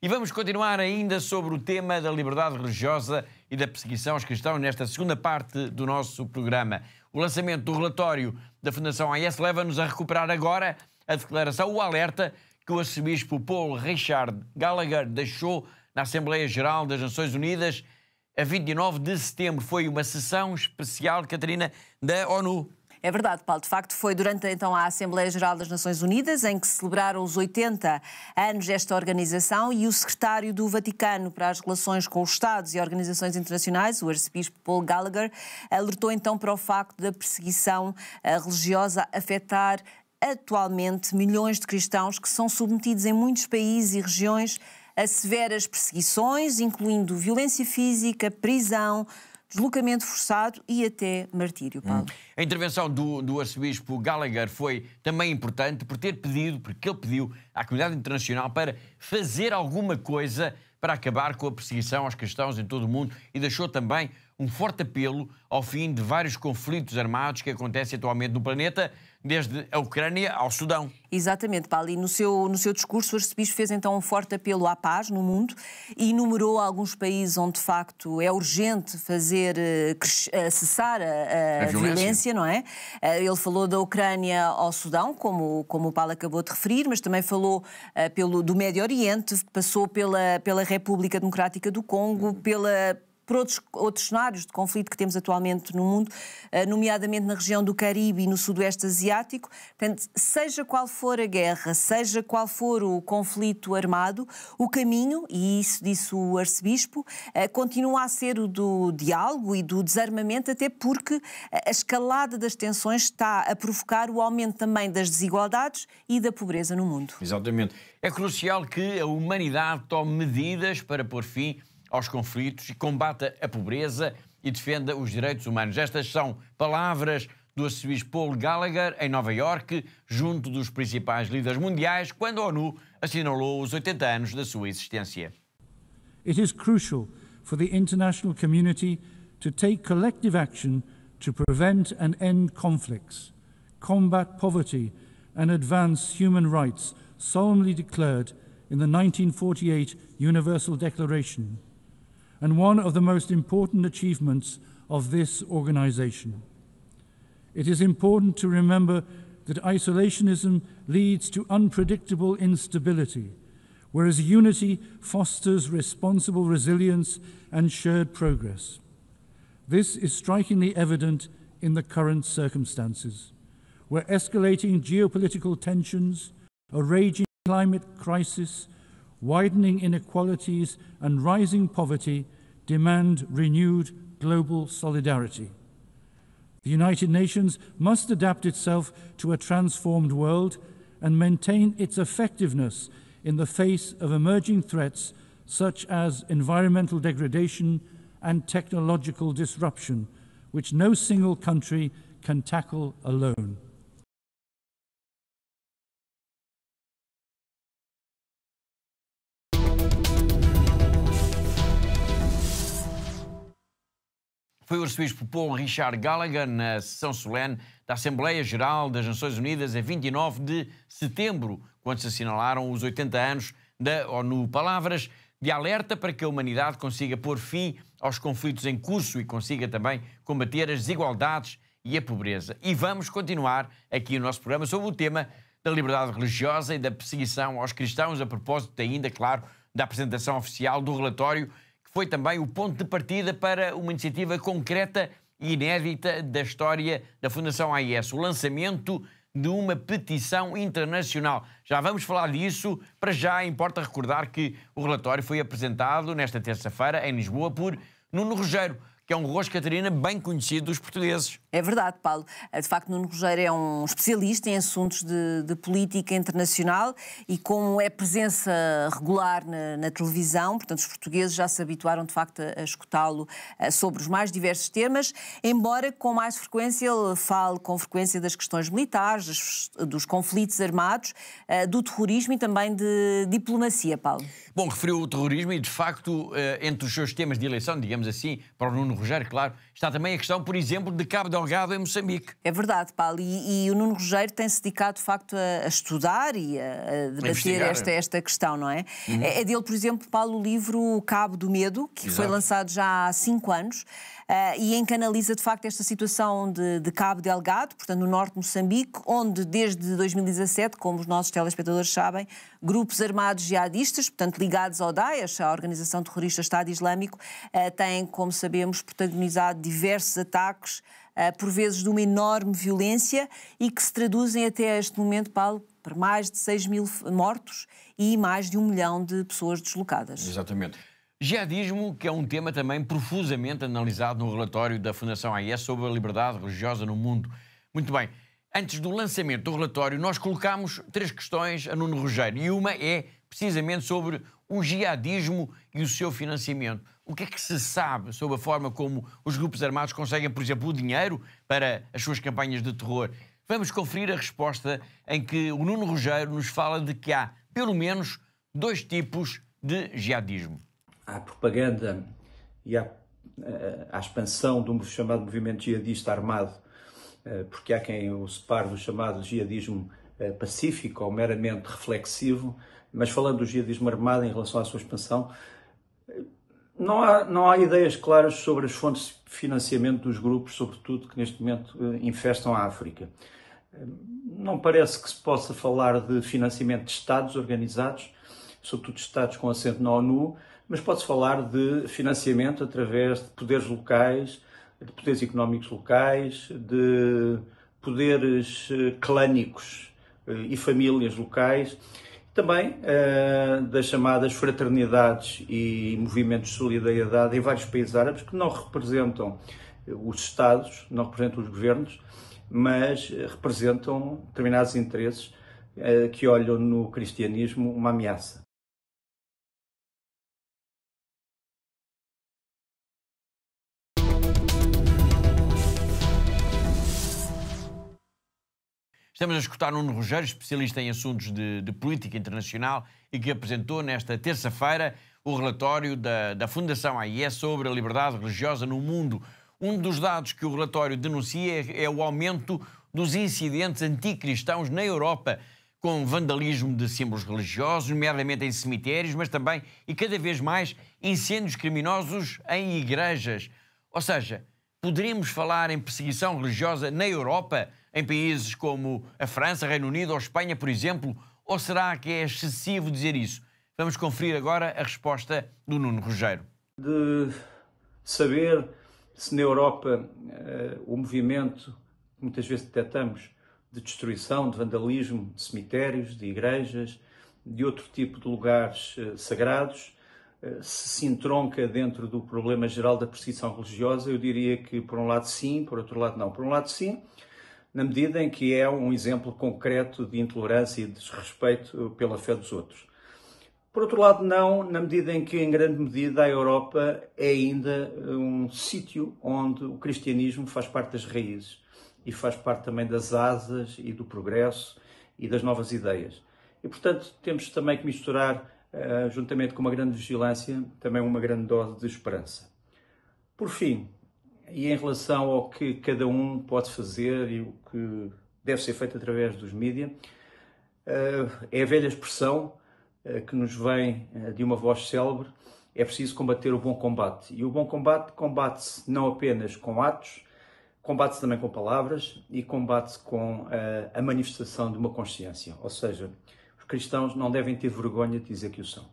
E vamos continuar ainda sobre o tema da liberdade religiosa e da perseguição aos cristãos nesta segunda parte do nosso programa. O lançamento do relatório da Fundação AIS leva-nos a recuperar agora a declaração, o alerta que o arcebispo Paul Richard Gallagher deixou na Assembleia Geral das Nações Unidas a 29 de setembro. Foi uma sessão especial, Catarina, da ONU. É verdade, Paulo. De facto, foi durante então a Assembleia Geral das Nações Unidas, em que se celebraram os 80 anos desta organização, e o secretário do Vaticano para as relações com os Estados e organizações internacionais, o arcebispo Paul Gallagher, alertou então para o facto da perseguição religiosa afetar atualmente milhões de cristãos que são submetidos em muitos países e regiões a severas perseguições, incluindo violência física, prisão, deslocamento forçado e até martírio, Paulo. A intervenção do arcebispo Gallagher foi também importante porque ele pediu à comunidade internacional para fazer alguma coisa para acabar com a perseguição aos cristãos em todo o mundo e deixou também um forte apelo ao fim de vários conflitos armados que acontecem atualmente no planeta, desde a Ucrânia ao Sudão. Exatamente, Paulo. E no seu discurso, o arcebispo fez então um forte apelo à paz no mundo e enumerou alguns países onde, de facto, é urgente fazer cessar a violência, não é? Ele falou da Ucrânia ao Sudão, como o Paulo acabou de referir, mas também falou do Médio Oriente, passou pela República Democrática do Congo, por outros cenários de conflito que temos atualmente no mundo, nomeadamente na região do Caribe e no Sudoeste Asiático. Portanto, seja qual for a guerra, seja qual for o conflito armado, o caminho, e isso disse o arcebispo, continua a ser o do diálogo e do desarmamento, até porque a escalada das tensões está a provocar o aumento também das desigualdades e da pobreza no mundo. Exatamente. É crucial que a humanidade tome medidas para pôr fim aos conflitos e combata a pobreza e defenda os direitos humanos. Estas são palavras do arcebispo Paul Gallagher em Nova Iorque, junto dos principais líderes mundiais, quando a ONU assinalou os 80 anos da sua existência. It is crucial for the international community to take collective action to prevent and end conflicts, combat poverty and advance human rights solemnly declared in the 1948 Universal Declaration, and one of the most important achievements of this organization. It is important to remember that isolationism leads to unpredictable instability, whereas unity fosters responsible resilience and shared progress. This is strikingly evident in the current circumstances, where escalating geopolitical tensions, a raging climate crisis, widening inequalities and rising poverty demand renewed global solidarity. The United Nations must adapt itself to a transformed world and maintain its effectiveness in the face of emerging threats such as environmental degradation and technological disruption, which no single country can tackle alone. Foi o arcebispo Paul Richard Gallagher na sessão solene da Assembleia Geral das Nações Unidas em 29 de setembro, quando se assinalaram os 80 anos da ONU. Palavras de alerta para que a humanidade consiga pôr fim aos conflitos em curso e consiga também combater as desigualdades e a pobreza. E vamos continuar aqui o nosso programa sobre o tema da liberdade religiosa e da perseguição aos cristãos, a propósito ainda, claro, da apresentação oficial do relatório, que foi também o ponto de partida para uma iniciativa concreta e inédita da história da Fundação AIS, o lançamento de uma petição internacional. Já vamos falar disso. Para já importa recordar que o relatório foi apresentado nesta terça-feira em Lisboa por Nuno Rogério, que é um rosto, Catarina, bem conhecido dos portugueses. É verdade, Paulo. De facto, Nuno Rogério é um especialista em assuntos de política internacional e como é presença regular na televisão, portanto, os portugueses já se habituaram, de facto, a escutá-lo sobre os mais diversos temas, embora com mais frequência ele fale com frequência das questões militares, dos conflitos armados, do terrorismo e também de diplomacia, Paulo. Bom, referiu o terrorismo e, de facto, entre os seus temas de eleição, digamos assim, para o Nuno Rogério, claro, está também a questão, por exemplo, de Cabo Delgado em Moçambique. É verdade, Paulo, e o Nuno Rogério tem-se dedicado, de facto, a estudar e a debater esta questão, não é? É dele, por exemplo, Paulo, o livro Cabo do Medo, que foi lançado já há 5 anos, e em que analisa, de facto, esta situação de Cabo Delgado, portanto, no norte de Moçambique, onde, desde 2017, como os nossos telespectadores sabem, grupos armados jihadistas, portanto, ligados ao Daesh, à organização terrorista Estado Islâmico, têm, como sabemos, protagonizado diversos ataques, por vezes de uma enorme violência, e que se traduzem até este momento, Paulo, por mais de 6.000 mortos e mais de 1 milhão de pessoas deslocadas. Exatamente. Jihadismo, que é um tema também profusamente analisado no relatório da Fundação AIS sobre a liberdade religiosa no mundo. Muito bem. Antes do lançamento do relatório, nós colocámos 3 questões a Nuno Rogério, e uma é precisamente sobre o jihadismo e o seu financiamento. O que é que se sabe sobre a forma como os grupos armados conseguem, por exemplo, o dinheiro para as suas campanhas de terror? Vamos conferir a resposta em que o Nuno Rogério nos fala de que há, pelo menos, 2 tipos de jihadismo. À propaganda e à expansão do chamado movimento jihadista armado, porque há quem o separe do chamado jihadismo pacífico ou meramente reflexivo, mas falando do jihadismo armado em relação à sua expansão, não há ideias claras sobre as fontes de financiamento dos grupos, sobretudo que neste momento infestam a África. Não parece que se possa falar de financiamento de Estados organizados, sobretudo Estados com assento na ONU, mas pode-se falar de financiamento através de poderes locais, de poderes económicos locais, de poderes clânicos e famílias locais, também das chamadas fraternidades e movimentos de solidariedade em vários países árabes que não representam os Estados, não representam os governos, mas representam determinados interesses que olham no cristianismo uma ameaça. Estamos a escutar Nuno Rogério, especialista em assuntos de política internacional, e que apresentou nesta terça-feira o relatório da Fundação AIS sobre a liberdade religiosa no mundo. Um dos dados que o relatório denuncia é o aumento dos incidentes anticristãos na Europa, com vandalismo de símbolos religiosos, nomeadamente em cemitérios, mas também, e cada vez mais, incêndios criminosos em igrejas. Ou seja, poderíamos falar em perseguição religiosa na Europa, em países como a França, Reino Unido ou Espanha, por exemplo? Ou será que é excessivo dizer isso? Vamos conferir agora a resposta do Nuno Rogério. De saber se na Europa o movimento que muitas vezes detectamos de destruição, de vandalismo de cemitérios, de igrejas, de outro tipo de lugares sagrados, se entronca dentro do problema geral da perseguição religiosa, eu diria que por um lado sim, por outro lado não. Por um lado sim, na medida em que é um exemplo concreto de intolerância e de desrespeito pela fé dos outros. Por outro lado, não, na medida em que, em grande medida, a Europa é ainda um sítio onde o cristianismo faz parte das raízes e faz parte também das asas e do progresso e das novas ideias. E, portanto, temos também que misturar, juntamente com uma grande vigilância, também uma grande dose de esperança. Por fim, e em relação ao que cada um pode fazer e o que deve ser feito através dos mídias, é a velha expressão que nos vem de uma voz célebre: é preciso combater o bom combate. E o bom combate combate-se não apenas com atos, combate-se também com palavras e combate-se com a manifestação de uma consciência. Ou seja, os cristãos não devem ter vergonha de dizer que o são.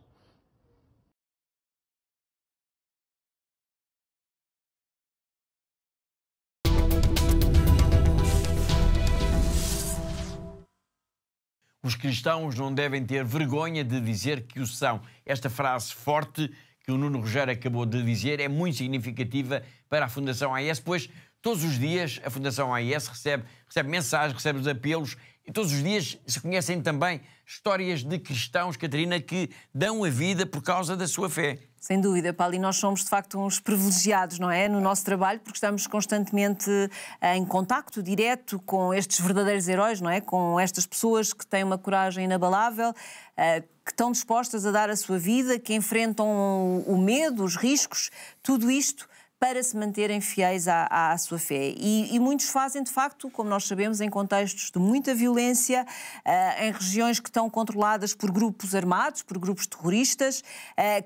Os cristãos não devem ter vergonha de dizer que o são. Esta frase forte que o Nuno Rogério acabou de dizer é muito significativa para a Fundação AIS, pois todos os dias a Fundação AIS recebe mensagens, recebe os apelos, e todos os dias se conhecem também histórias de cristãos, Catarina, que dão a vida por causa da sua fé. Sem dúvida, Paulo, e nós somos de facto uns privilegiados, não é? No nosso trabalho, porque estamos constantemente em contacto direto com estes verdadeiros heróis, não é? Com estas pessoas que têm uma coragem inabalável, que estão dispostas a dar a sua vida, que enfrentam o medo, os riscos, tudo isto para se manterem fiéis à sua fé. E muitos fazem, de facto, como nós sabemos, em contextos de muita violência, em regiões que estão controladas por grupos armados, por grupos terroristas,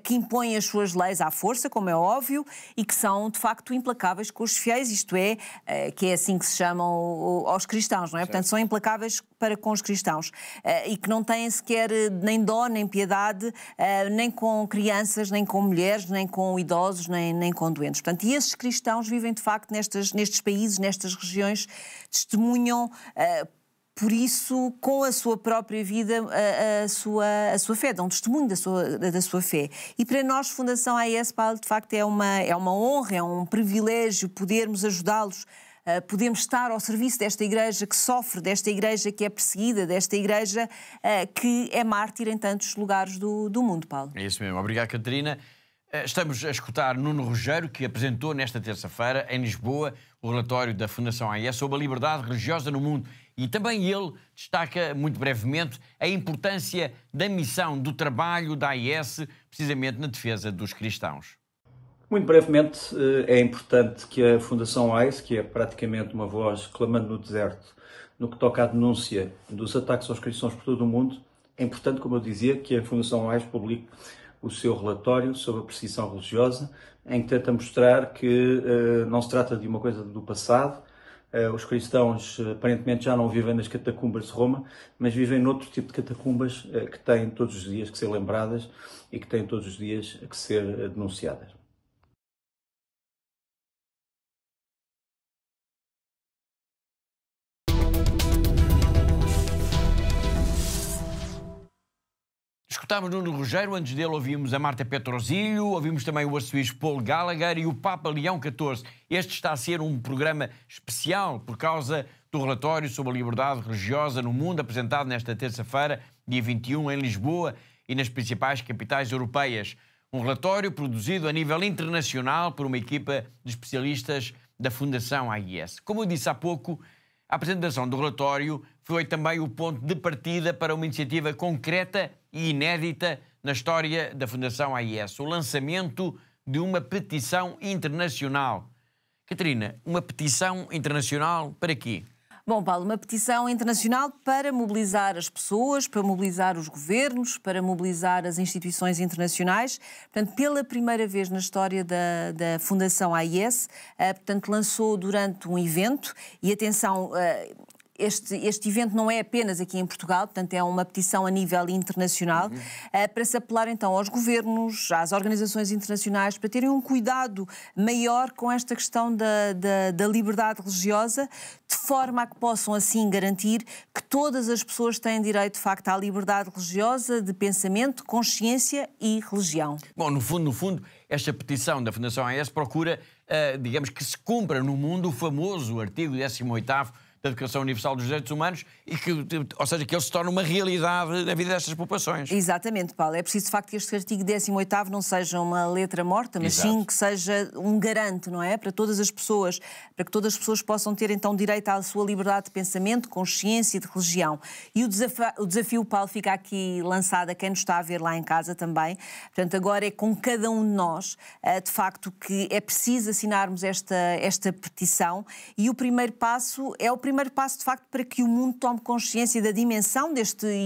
que impõem as suas leis à força, como é óbvio, e que são, de facto, implacáveis com os fiéis, isto é, que é assim que se chamam aos cristãos, não é? Portanto, são implacáveis para com os cristãos e que não têm sequer nem dó, nem piedade, nem com crianças, nem com mulheres, nem com idosos, nem com doentes. Portanto, e esses cristãos vivem, de facto, nestes países, nestas regiões, testemunham por isso, com a sua própria vida, a sua fé, dão testemunho da sua fé. E para nós, Fundação AIS, Paulo, de facto, é uma honra, é um privilégio podermos ajudá-los. Podemos estar ao serviço desta igreja que sofre, desta igreja que é perseguida, desta igreja que é mártir em tantos lugares do mundo, Paulo. É isso mesmo. Obrigado, Catarina. Estamos a escutar Nuno Rogério, que apresentou nesta terça-feira, em Lisboa, o relatório da Fundação AIS sobre a liberdade religiosa no mundo. E também ele destaca, muito brevemente, a importância da missão, do trabalho da AIS, precisamente na defesa dos cristãos. Muito brevemente, é importante que a Fundação AIS, que é praticamente uma voz clamando no deserto, no que toca à denúncia dos ataques aos cristãos por todo o mundo, é importante, como eu dizia, que a Fundação AIS publique o seu relatório sobre a perseguição religiosa, em que tenta mostrar que não se trata de uma coisa do passado. Os cristãos aparentemente já não vivem nas catacumbas de Roma, mas vivem noutro tipo de catacumbas que têm todos os dias que ser lembradas e que têm todos os dias que ser denunciadas. Escutámos Nuno Rogério, antes dele ouvimos a Marta Petrosilho, ouvimos também o arcebispo Paul Gallagher e o Papa Leão XIV. Este está a ser um programa especial por causa do relatório sobre a liberdade religiosa no mundo, apresentado nesta terça-feira, dia 21, em Lisboa e nas principais capitais europeias. Um relatório produzido a nível internacional por uma equipa de especialistas da Fundação AIS. Como eu disse há pouco, a apresentação do relatório foi também o ponto de partida para uma iniciativa concreta e inédita na história da Fundação AIS, o lançamento de uma petição internacional. Catarina, uma petição internacional para quê? Bom, Paulo, uma petição internacional para mobilizar as pessoas, para mobilizar os governos, para mobilizar as instituições internacionais. Portanto, pela primeira vez na história da Fundação AIS, portanto, lançou durante um evento, e atenção, este evento não é apenas aqui em Portugal, portanto é uma petição a nível internacional, para se apelar então aos governos, às organizações internacionais, para terem um cuidado maior com esta questão da liberdade religiosa, de forma a que possam assim garantir que todas as pessoas têm direito de facto à liberdade religiosa, de pensamento, consciência e religião. Bom, no fundo, esta petição da Fundação AIS procura, digamos, que se cumpra no mundo o famoso artigo 18º da Declaração Universal dos Direitos Humanos e que, ou seja, que ele se torne uma realidade na vida destas populações. Exatamente, Paulo. É preciso, de facto, que este artigo 18º não seja uma letra morta, mas sim que seja um garante, não é? Para todas as pessoas, para que todas as pessoas possam ter, então, direito à sua liberdade de pensamento, consciência e de religião. E o desafio, Paulo, fica aqui lançado a quem nos está a ver lá em casa também. Portanto, agora é com cada um de nós, de facto, que é preciso assinarmos esta petição, e o primeiro passo é o primeiro passo, de facto, para que o mundo tome consciência da dimensão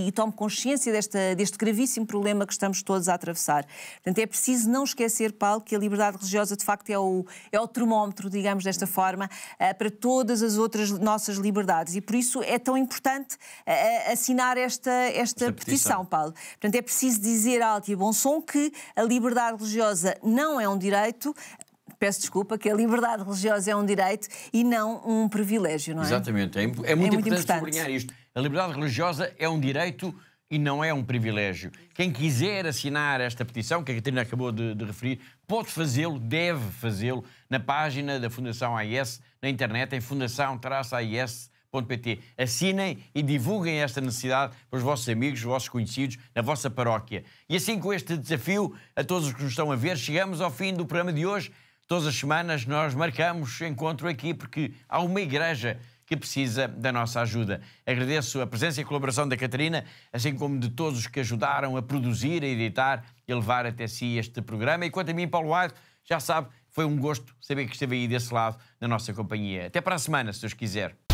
e tome consciência deste gravíssimo problema que estamos todos a atravessar. Portanto, é preciso não esquecer, Paulo, que a liberdade religiosa, de facto, é o termómetro, digamos desta forma, para todas as outras nossas liberdades. E por isso é tão importante assinar esta petição, Paulo. Portanto, é preciso dizer alto e a bom som que a liberdade religiosa não é um direito. Peço desculpa, que a liberdade religiosa é um direito e não um privilégio, não é? Exatamente. É muito importante sublinhar isto. A liberdade religiosa é um direito e não é um privilégio. Quem quiser assinar esta petição, que a Catarina acabou de referir, pode fazê-lo, deve fazê-lo, na página da Fundação AIS, na internet, em fundação-ais.pt. Assinem e divulguem esta necessidade para os vossos amigos, os vossos conhecidos, na vossa paróquia. E assim, com este desafio, a todos os que nos estão a ver, chegamos ao fim do programa de hoje. Todas as semanas nós marcamos encontro aqui porque há uma igreja que precisa da nossa ajuda. Agradeço a presença e a colaboração da Catarina, assim como de todos os que ajudaram a produzir, a editar e a levar até si este programa. E quanto a mim, Paulo Aire, já sabe, Foi um gosto saber que esteve aí desse lado, na nossa companhia. Até para a semana, se Deus quiser.